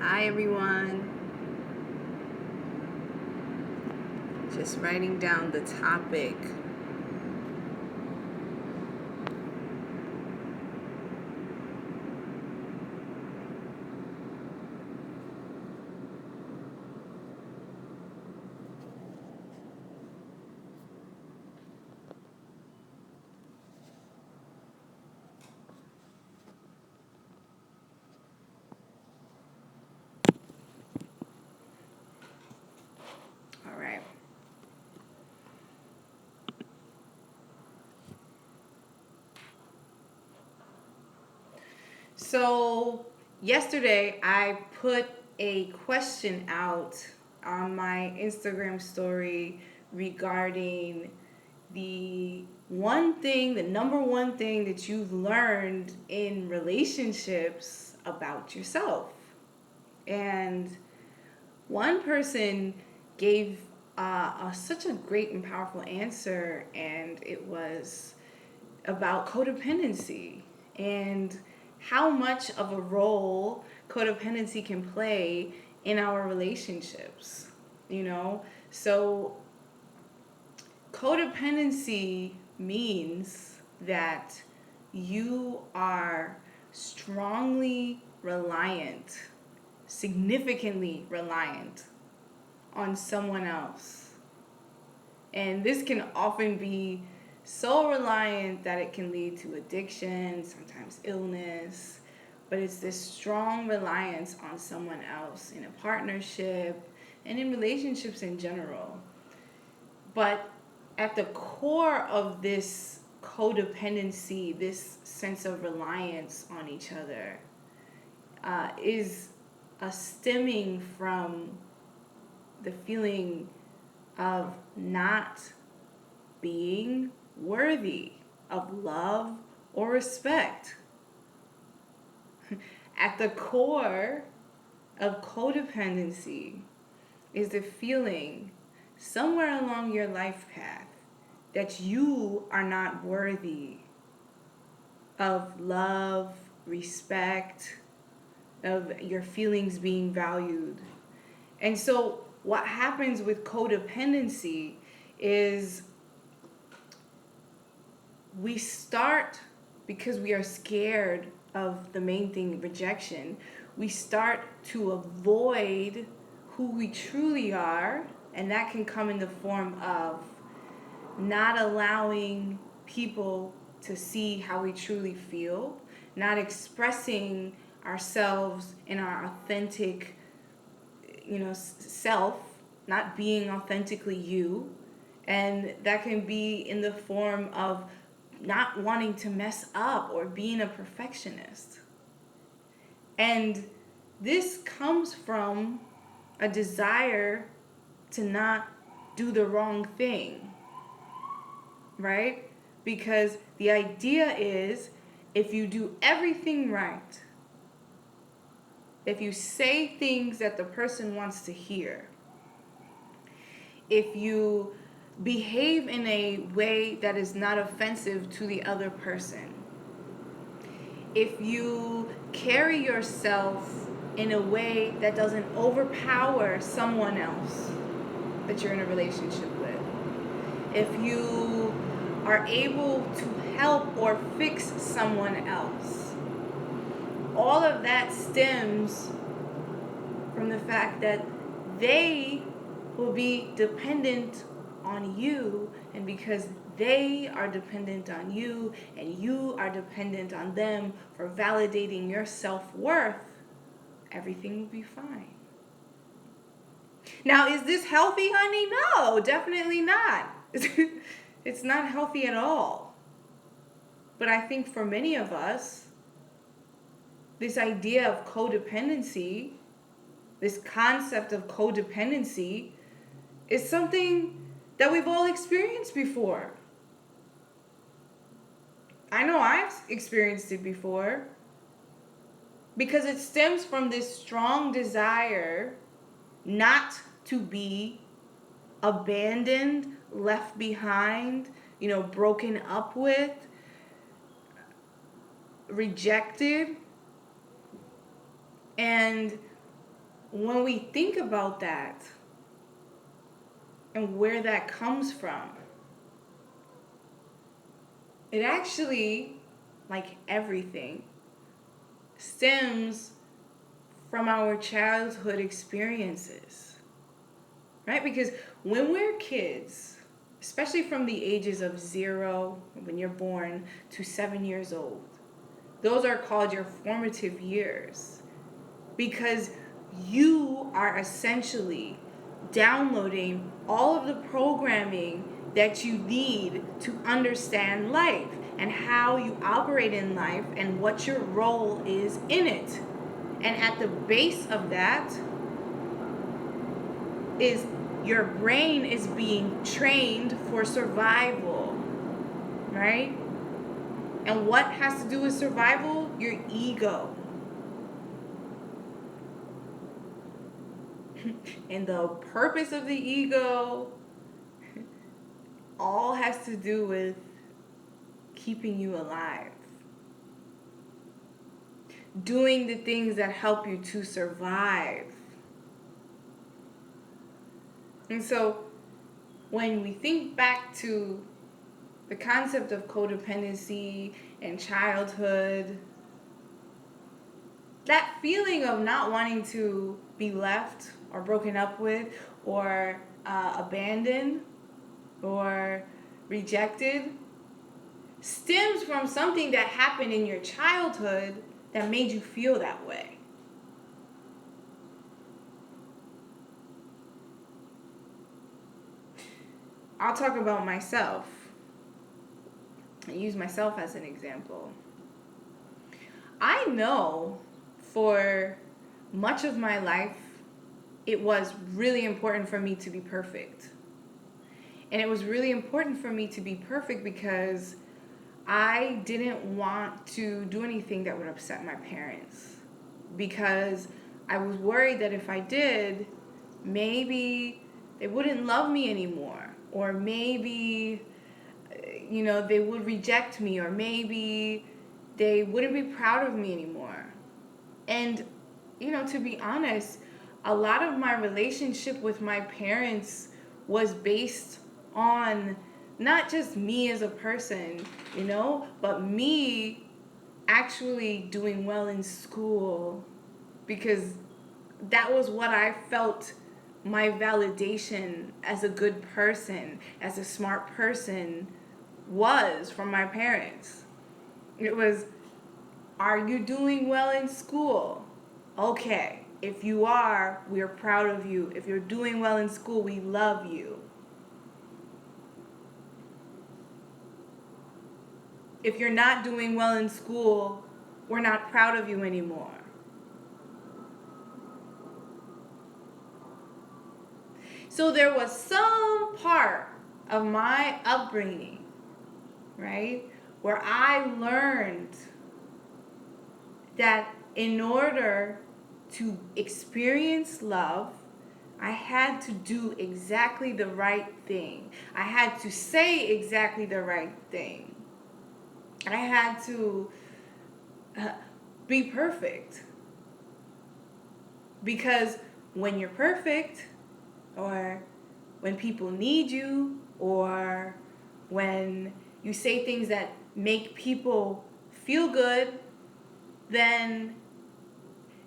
Hi everyone. Just writing down the topic. All right. So, yesterday I put a question out on my Instagram story regarding the number one thing that you've learned in relationships about yourself. And one person gave such a great and powerful answer, and it was about codependency and how much of a role codependency can play in our relationships. You know, so codependency means that you are strongly reliant, significantly reliant on someone else. And this can often be so reliant that it can lead to addiction, sometimes illness. But it's this strong reliance on someone else in a partnership and in relationships in general. But at the core of this codependency, this sense of reliance on each other, is stemming from the feeling of not being worthy of love or respect. At the core of codependency is the feeling somewhere along your life path that you are not worthy of love, respect, of your feelings being valued. And so what happens with codependency is we start, because we are scared of the main thing, rejection, we start to avoid who we truly are, and that can come in the form of not allowing people to see how we truly feel, not expressing ourselves in our authentic, self, not being authentically you. And that can be in the form of not wanting to mess up or being a perfectionist. And this comes from a desire to not do the wrong thing, right? Because the idea is if you do everything right, if you say things that the person wants to hear, if you behave in a way that is not offensive to the other person, if you carry yourself in a way that doesn't overpower someone else that you're in a relationship with, if you are able to help or fix someone else, all of that stems from the fact that they will be dependent on you, and because they are dependent on you and you are dependent on them for validating your self-worth, everything will be fine. Now, is this healthy, honey? No, definitely not. It's not healthy at all. But I think for many of us, this idea of codependency, this concept of codependency, is something that we've all experienced before. I know I've experienced it before, because it stems from this strong desire not to be abandoned, left behind, broken up with, rejected. And when we think about that and where that comes from, it actually, like everything, stems from our childhood experiences, right? Because when we're kids, especially from the ages of 0, when you're born, to 7 years old, those are called your formative years, because you are essentially downloading all of the programming that you need to understand life and how you operate in life and what your role is in it. And at the base of that is your brain is being trained for survival, right? And what has to do with survival? Your ego. And the purpose of the ego all has to do with keeping you alive. Doing the things that help you to survive. And so when we think back to the concept of codependency and childhood, that feeling of not wanting to be left or broken up with or abandoned or rejected stems from something that happened in your childhood that made you feel that way. I'll talk about myself and use myself as an example. I know for much of my life, it was really important for me to be perfect. And it was really important for me to be perfect because I didn't want to do anything that would upset my parents. Because I was worried that if I did, maybe they wouldn't love me anymore. Or maybe, they would reject me. Or maybe they wouldn't be proud of me anymore. And, to be honest, a lot of my relationship with my parents was based on not just me as a person, but me actually doing well in school, because that was what I felt my validation as a good person, as a smart person was from my parents. It was, are you doing well in school? Okay. If you are, we are proud of you. If you're doing well in school, we love you. If you're not doing well in school, we're not proud of you anymore. So there was some part of my upbringing, right, where I learned that in order to experience love, I had to do exactly the right thing. I had to say exactly the right thing. I had to be perfect. Because when you're perfect, or when people need you, or when you say things that make people feel good, then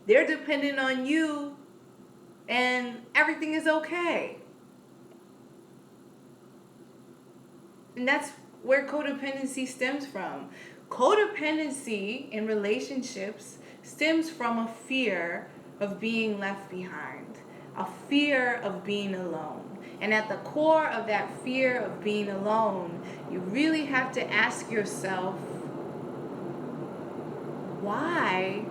they're dependent on you and everything is okay. And that's where codependency stems from. Codependency in relationships stems from a fear of being left behind, a fear of being alone. And at the core of that fear of being alone, you really have to ask yourself, why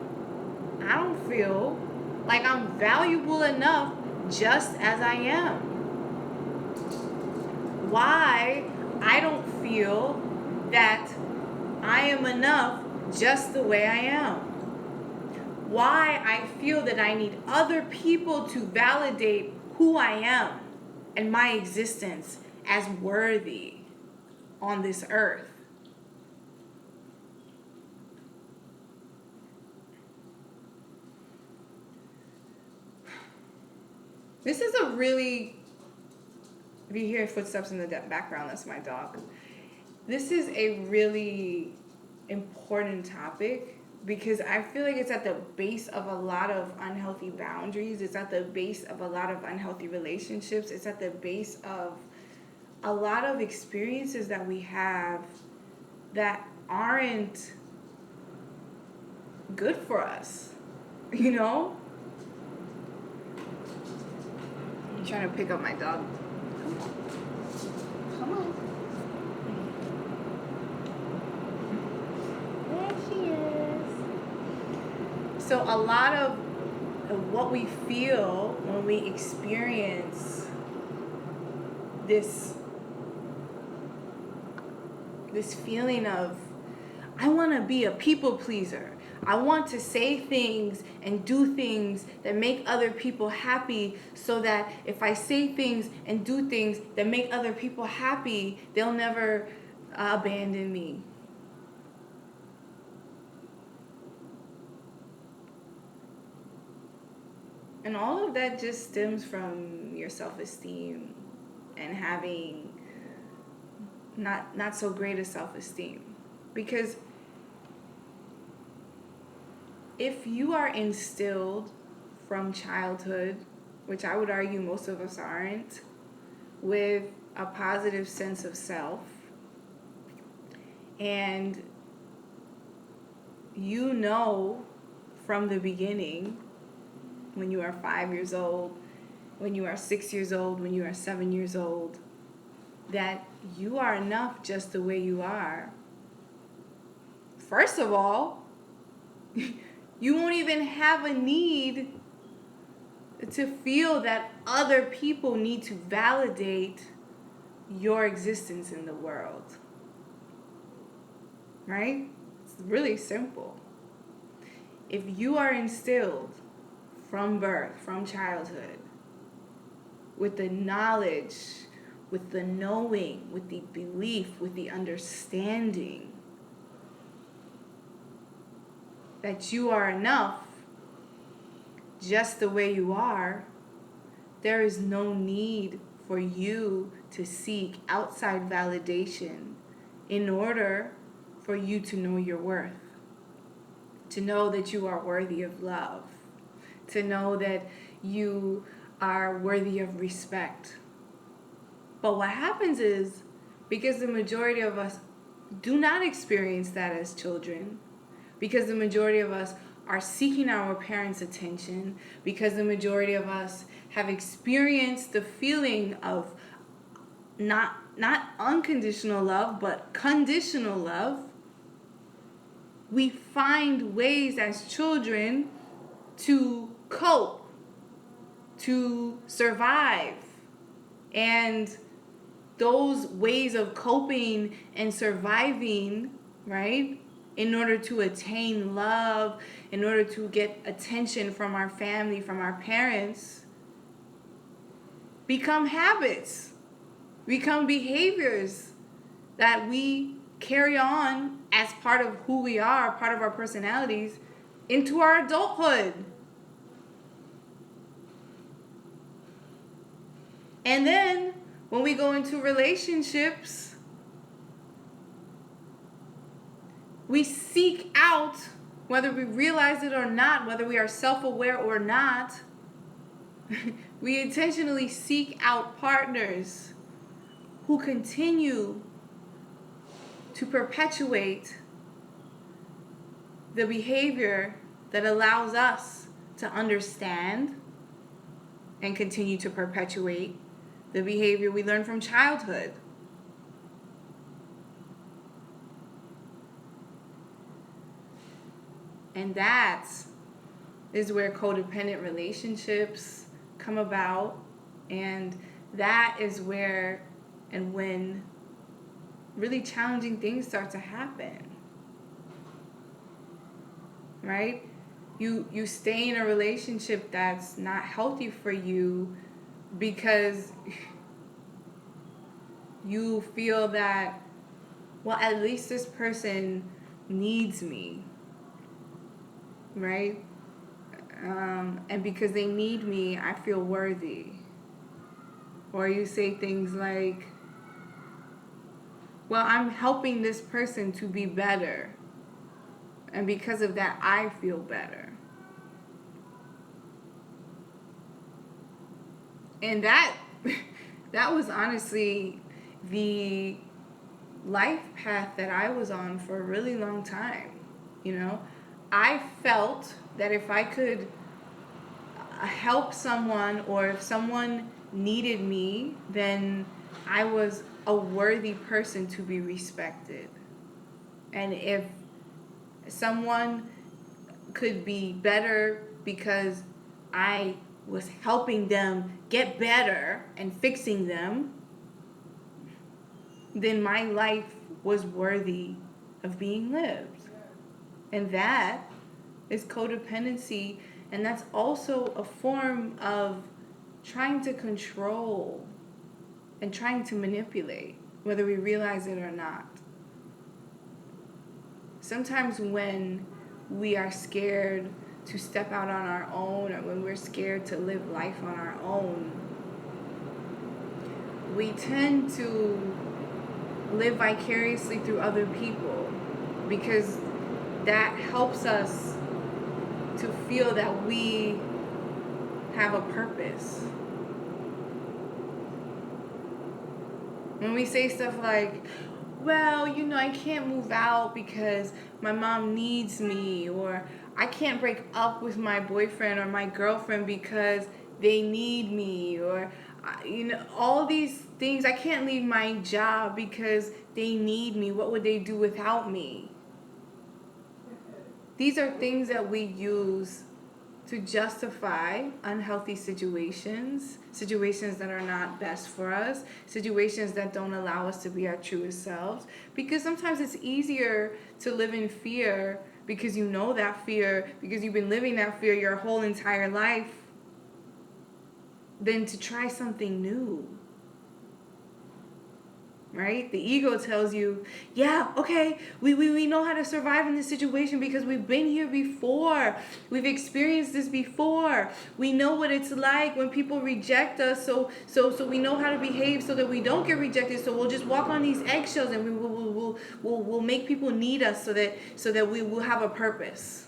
I don't feel like I'm valuable enough just as I am? Why I don't feel that I am enough just the way I am? Why I feel that I need other people to validate who I am and my existence as worthy on this earth? This is a really, if you hear footsteps in the background, that's my dog. This is a really important topic because I feel like it's at the base of a lot of unhealthy boundaries. It's at the base of a lot of unhealthy relationships. It's at the base of a lot of experiences that we have that aren't good for us, you know? I'm trying to pick up my dog. Come on. There she is. So a lot of what we feel when we experience this feeling of, I want to be a people pleaser. I want to say things and do things that make other people happy so that if I say things and do things that make other people happy, they'll never abandon me. And all of that just stems from your self-esteem and having not so great a self-esteem. Because if you are instilled from childhood, which I would argue most of us aren't, with a positive sense of self, and you know from the beginning, when you are 5 years old, when you are 6 years old, when you are 7 years old, that you are enough just the way you are. First of all, you won't even have a need to feel that other people need to validate your existence in the world. Right? It's really simple. If you are instilled from birth, from childhood, with the knowledge, with the knowing, with the belief, with the understanding that you are enough just the way you are, there is no need for you to seek outside validation in order for you to know your worth, to know that you are worthy of love, to know that you are worthy of respect. But what happens is, because the majority of us do not experience that as children, because the majority of us are seeking our parents' attention, because the majority of us have experienced the feeling of not unconditional love, but conditional love, we find ways as children to cope, to survive. And those ways of coping and surviving, right, in order to attain love, in order to get attention from our family, from our parents, become habits, become behaviors that we carry on as part of who we are, part of our personalities, into our adulthood. And then when we go into relationships, we seek out, whether we realize it or not, whether we are self-aware or not, we intentionally seek out partners who continue to perpetuate the behavior that allows us to understand and continue to perpetuate the behavior we learned from childhood. And that is where codependent relationships come about. And that is where and when really challenging things start to happen. Right? You stay in a relationship that's not healthy for you because you feel that, well, at least this person needs me. Right? And because they need me, I feel worthy. Or you say things like, well, I'm helping this person to be better. And because of that, I feel better. And that was honestly the life path that I was on for a really long time. You know, I felt that if I could help someone, or if someone needed me, then I was a worthy person to be respected. And if someone could be better because I was helping them get better and fixing them, then my life was worthy of being lived. And that is codependency, and that's also a form of trying to control and trying to manipulate, whether we realize it or not. Sometimes when we are scared to step out on our own, or when we're scared to live life on our own, we tend to live vicariously through other people, because that helps us to feel that we have a purpose. When we say stuff like, well, I can't move out because my mom needs me, or I can't break up with my boyfriend or my girlfriend because they need me, or all these things. I can't leave my job because they need me. What would they do without me? These are things that we use to justify unhealthy situations that are not best for us, situations that don't allow us to be our truest selves. Because sometimes it's easier to live in fear because you know that fear, because you've been living that fear your whole entire life, than to try something new. Right? The ego tells you, yeah, okay, we know how to survive in this situation because we've been here before. We've experienced this before. We know what it's like when people reject us, so we know how to behave so that we don't get rejected. So we'll just walk on these eggshells, and we'll make people need us so that we will have a purpose.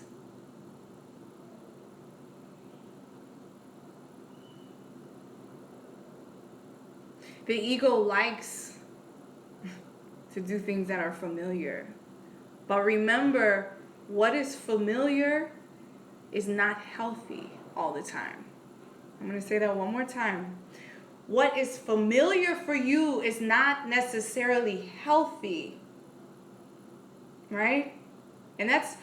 The ego likes to do things that are familiar. But remember, what is familiar is not healthy all the time. I'm going to say that one more time. What is familiar for you is not necessarily healthy. Right? And that's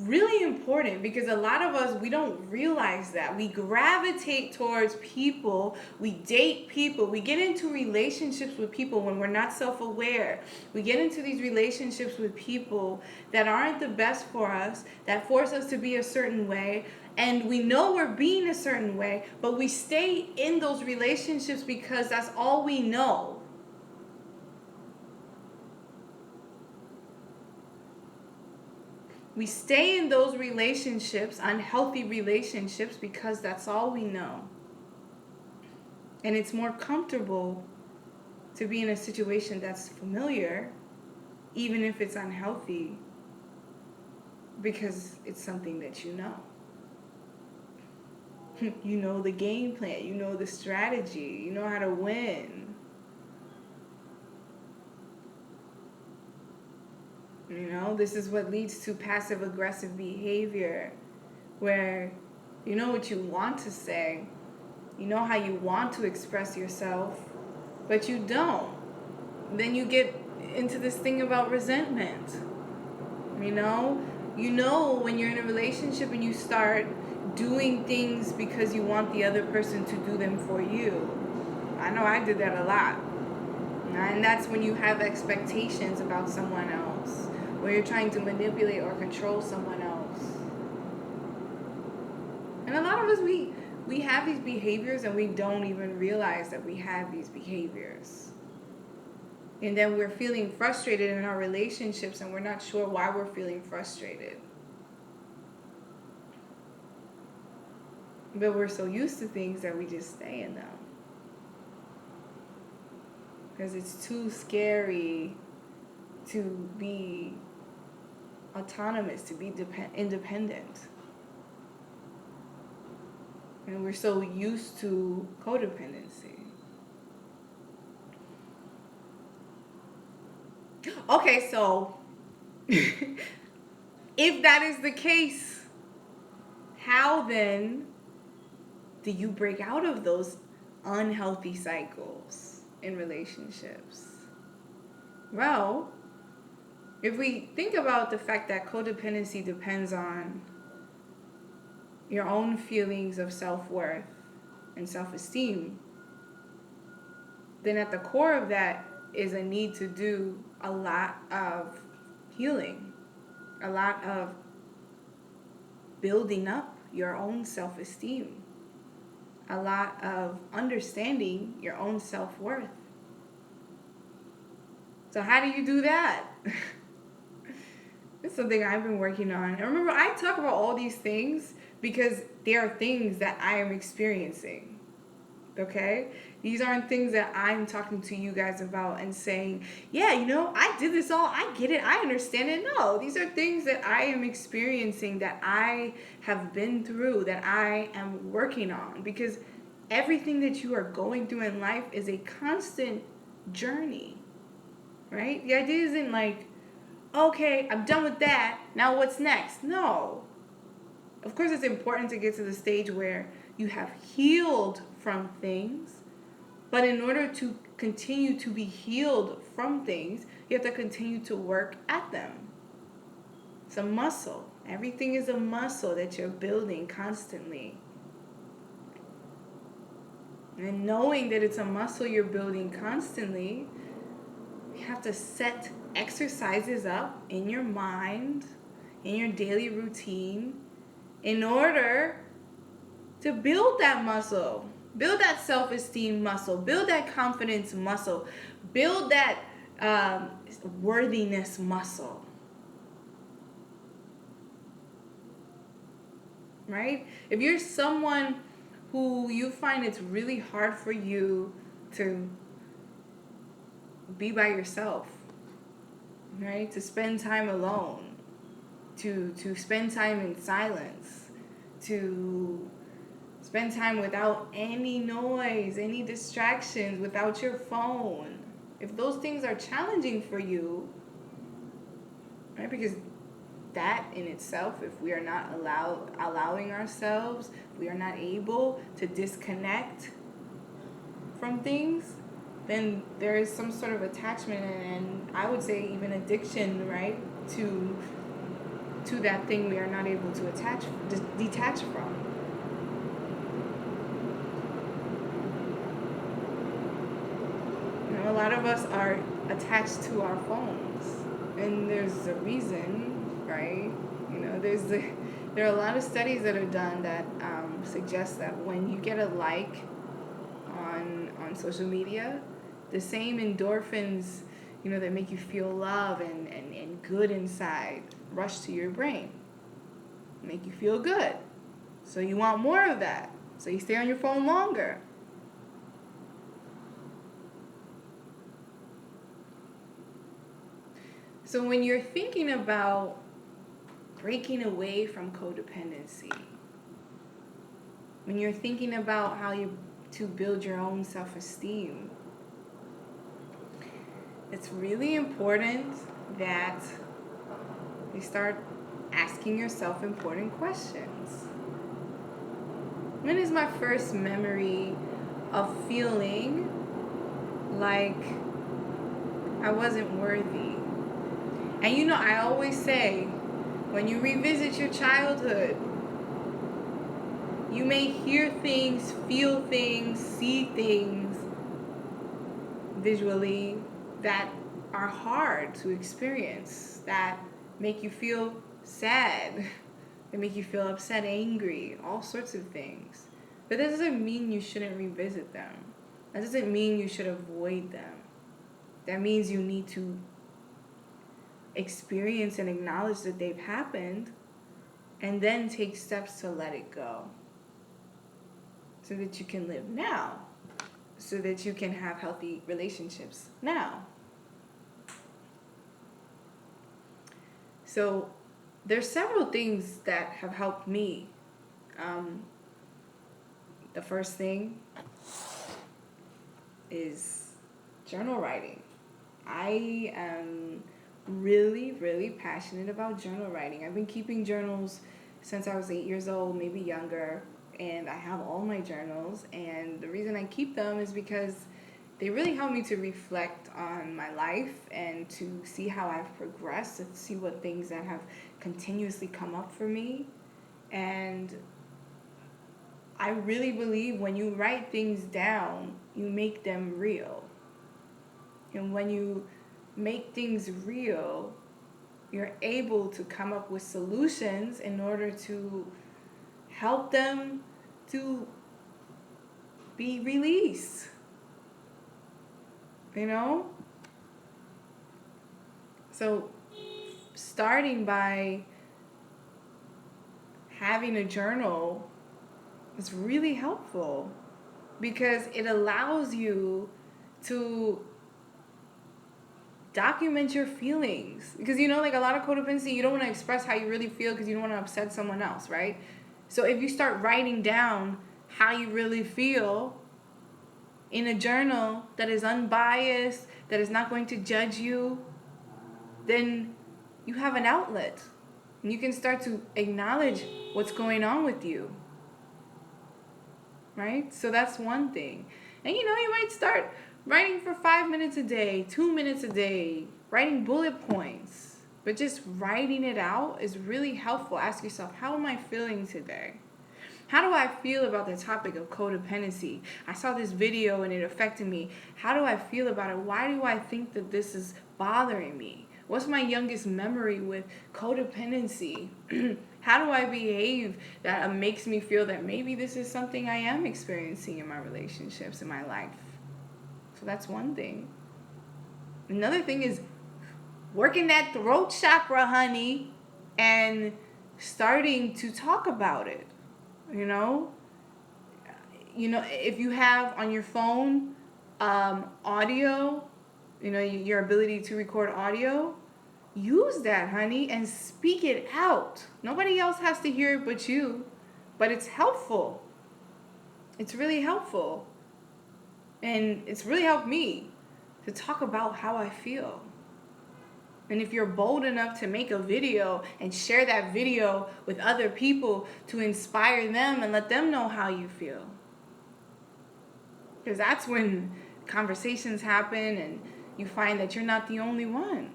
really important, because a lot of us, we don't realize that. We gravitate towards people, we date people, we get into relationships with people when we're not self-aware. We get into these relationships with people that aren't the best for us, that force us to be a certain way, and we know we're being a certain way, but we stay in those relationships because that's all we know. We stay in those relationships, unhealthy relationships, because that's all we know. And it's more comfortable to be in a situation that's familiar, even if it's unhealthy, because it's something that you know. You know the game plan, you know the strategy, you know how to win. This is what leads to passive-aggressive behavior, where you know what you want to say, you know how you want to express yourself, but you don't. Then you get into this thing about resentment. You know when you're in a relationship and you start doing things because you want the other person to do them for you. I know I did that a lot. And that's when you have expectations about someone else, where you're trying to manipulate or control someone else. And a lot of us, we have these behaviors and we don't even realize that we have these behaviors. And then we're feeling frustrated in our relationships and we're not sure why we're feeling frustrated. But we're so used to things that we just stay in them. Because it's too scary to be autonomous, to be independent. And we're so used to codependency. Okay, so if that is the case, how then do you break out of those unhealthy cycles in relationships? Well, if we think about the fact that codependency depends on your own feelings of self-worth and self-esteem, then at the core of that is a need to do a lot of healing, a lot of building up your own self-esteem, a lot of understanding your own self-worth. So how do you do that? It's something I've been working on. And remember, I talk about all these things because they are things that I am experiencing. Okay? These aren't things that I'm talking to you guys about and saying, yeah, I did this all, I get it, I understand it. No, these are things that I am experiencing, that I have been through, that I am working on. Because everything that you are going through in life is a constant journey, right? The idea isn't like, okay, I'm done with that, now what's next? No. Of course, it's important to get to the stage where you have healed from things, but in order to continue to be healed from things, you have to continue to work at them. It's a muscle. Everything is a muscle that you're building constantly. And knowing that it's a muscle you're building constantly, you have to set exercises up in your mind, in your daily routine, in order to build that muscle. Build that self-esteem muscle. Build that confidence muscle. Build that worthiness muscle. Right? If you're someone who you find it's really hard for you to be by yourself, right? To spend time alone, to spend time in silence, to spend time without any noise, any distractions, without your phone. If those things are challenging for you, right? Because that in itself, if we are not allowing ourselves, we are not able to disconnect from things, then there is some sort of attachment and I would say even addiction, right? To that thing we are not able to detach from. A lot of us are attached to our phones, and there's a reason, right? There are a lot of studies that are done that suggest that when you get a like on social media, the same endorphins, that make you feel love and good inside rush to your brain, make you feel good. So you want more of that. So you stay on your phone longer. So when you're thinking about breaking away from codependency, when you're thinking about how to build your own self-esteem, it's really important that you start asking yourself important questions. When is my first memory of feeling like I wasn't worthy? And I always say, when you revisit your childhood, you may hear things, feel things, see things visually that are hard to experience, that make you feel sad, that make you feel upset, angry, all sorts of things. But that doesn't mean you shouldn't revisit them. That doesn't mean you should avoid them. That means you need to experience and acknowledge that they've happened and then take steps to let it go. so that you can live now, so that you can have healthy relationships now. So there's several things that have helped me. The first thing is journal writing. I am really, really passionate about journal writing. I've been keeping journals since I was 8 years old, maybe younger, and I have all my journals. And the reason I keep them is because they really help me to reflect on my life and to see how I've progressed, to see what things that have continuously come up for me. And I really believe when you write things down, you make them real. And when you make things real, you're able to come up with solutions in order to help them to be released. You know? So starting by having a journal is really helpful because it allows you to document your feelings. Because like a lot of codependency, you don't want to express how you really feel because you don't want to upset someone else, right? So if you start writing down how you really feel in a journal that is unbiased, that is not going to judge you, then you have an outlet. And you can start to acknowledge what's going on with you. Right? So that's one thing. And you might start writing for 5 minutes a day, 2 minutes a day, writing bullet points. But just writing it out is really helpful. Ask yourself, how am I feeling today? How do I feel about the topic of codependency? I saw this video and it affected me. How do I feel about it? Why do I think that this is bothering me? What's my youngest memory with codependency? How do I behave that makes me feel that maybe this is something I am experiencing in my relationships, in my life? So that's one thing. Another thing is working that throat chakra, honey, and starting to talk about it. If you have on your phone audio, your ability to record audio, use that, honey, and speak it out. Nobody else has to hear it but you, but it's helpful. It's really helpful. And it's really helped me to talk about how I feel. And if you're bold enough to make a video and share that video with other people to inspire them and let them know how you feel. Because that's when conversations happen and you find that you're not the only one.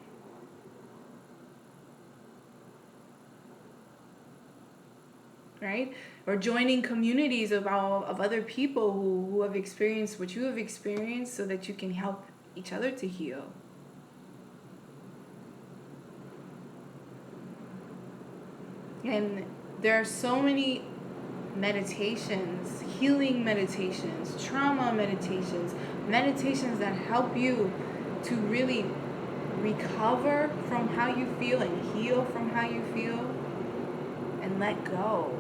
Right? Or joining communities of other people who have experienced what you have experienced so that you can help each other to heal. And there are so many meditations, healing meditations, trauma meditations, meditations that help you to really recover from how you feel and heal from how you feel and let go.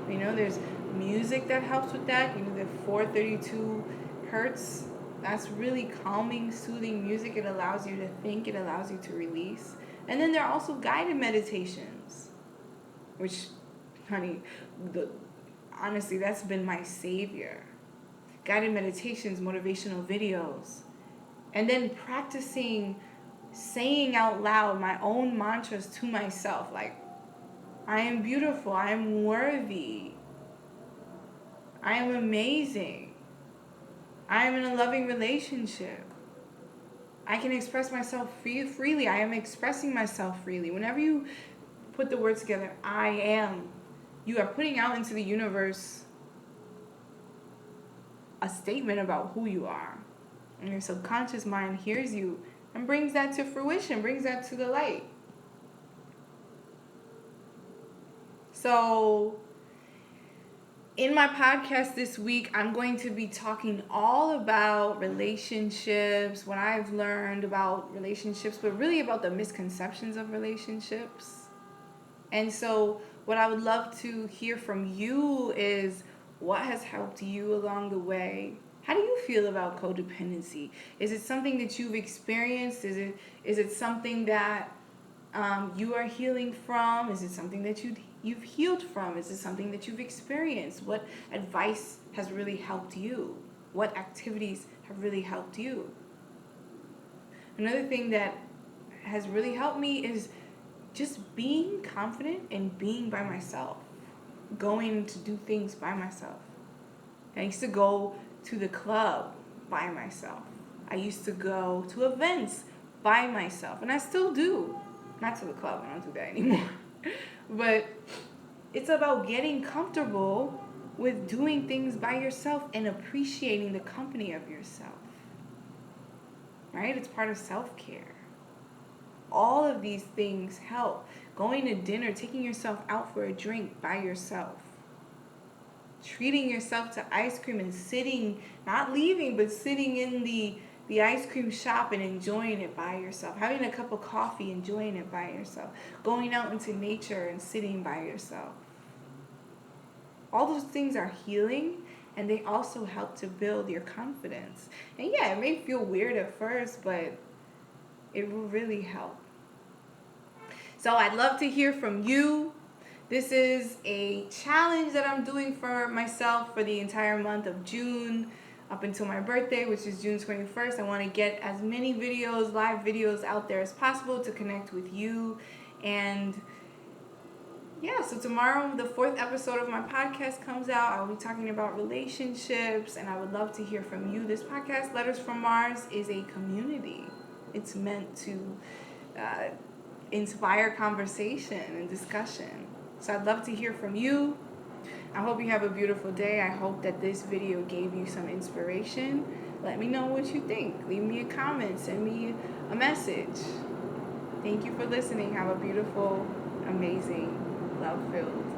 There's music that helps with that. The 432 hertz, that's really calming, soothing music. It allows you to think, it allows you to release. And then there are also guided meditations, which, honey, honestly, that's been my savior. Guided meditations, motivational videos. And then practicing saying out loud my own mantras to myself, like, I am beautiful, I am worthy, I am amazing, I am in a loving relationship, I can express myself freely, I am expressing myself freely. Whenever you put the words together, I am, you are putting out into the universe a statement about who you are. And your subconscious mind hears you and brings that to fruition, brings that to the light. So in my podcast this week, I'm going to be talking all about relationships, what I've learned about relationships, but really about the misconceptions of relationships. And so what I would love to hear from you is, What has helped you along the way? How do you feel about codependency? Is it something that you've experienced? Is it something that you are healing from? Is it something that you've healed from? Is it something that you've experienced? What advice has really helped you? What activities have really helped you? Another thing that has really helped me is just being confident and being by myself, going to do things by myself. I used to go to the club by myself. I used to go to events by myself, and I still do. Not to the club, I don't do that anymore. But it's about getting comfortable with doing things by yourself and appreciating the company of yourself. Right? It's part of self-care. All of these things help. Going to dinner, taking yourself out for a drink by yourself. Treating yourself to ice cream and sitting, not leaving, but sitting in the ice cream shop and enjoying it by yourself. Having a cup of coffee, enjoying it by yourself. Going out into nature and sitting by yourself. All those things are healing, and they also help to build your confidence. And yeah, it may feel weird at first, but it will really help. So I'd love to hear from you. This is a challenge that I'm doing for myself for the entire month of June up until my birthday, which is June 21st. I want to get as many videos, live videos out there as possible to connect with you. And yeah, so tomorrow the 4th episode of my podcast comes out. I'll be talking about relationships, and I would love to hear from you. This podcast, Letters from Mars, is a community. It's meant to inspire conversation and discussion. So I'd love to hear from you. I hope you have a beautiful day. I hope that this video gave you some inspiration. Let me know what you think. Leave me a comment. Send me a message. Thank you for listening. Have a beautiful, amazing, love-filled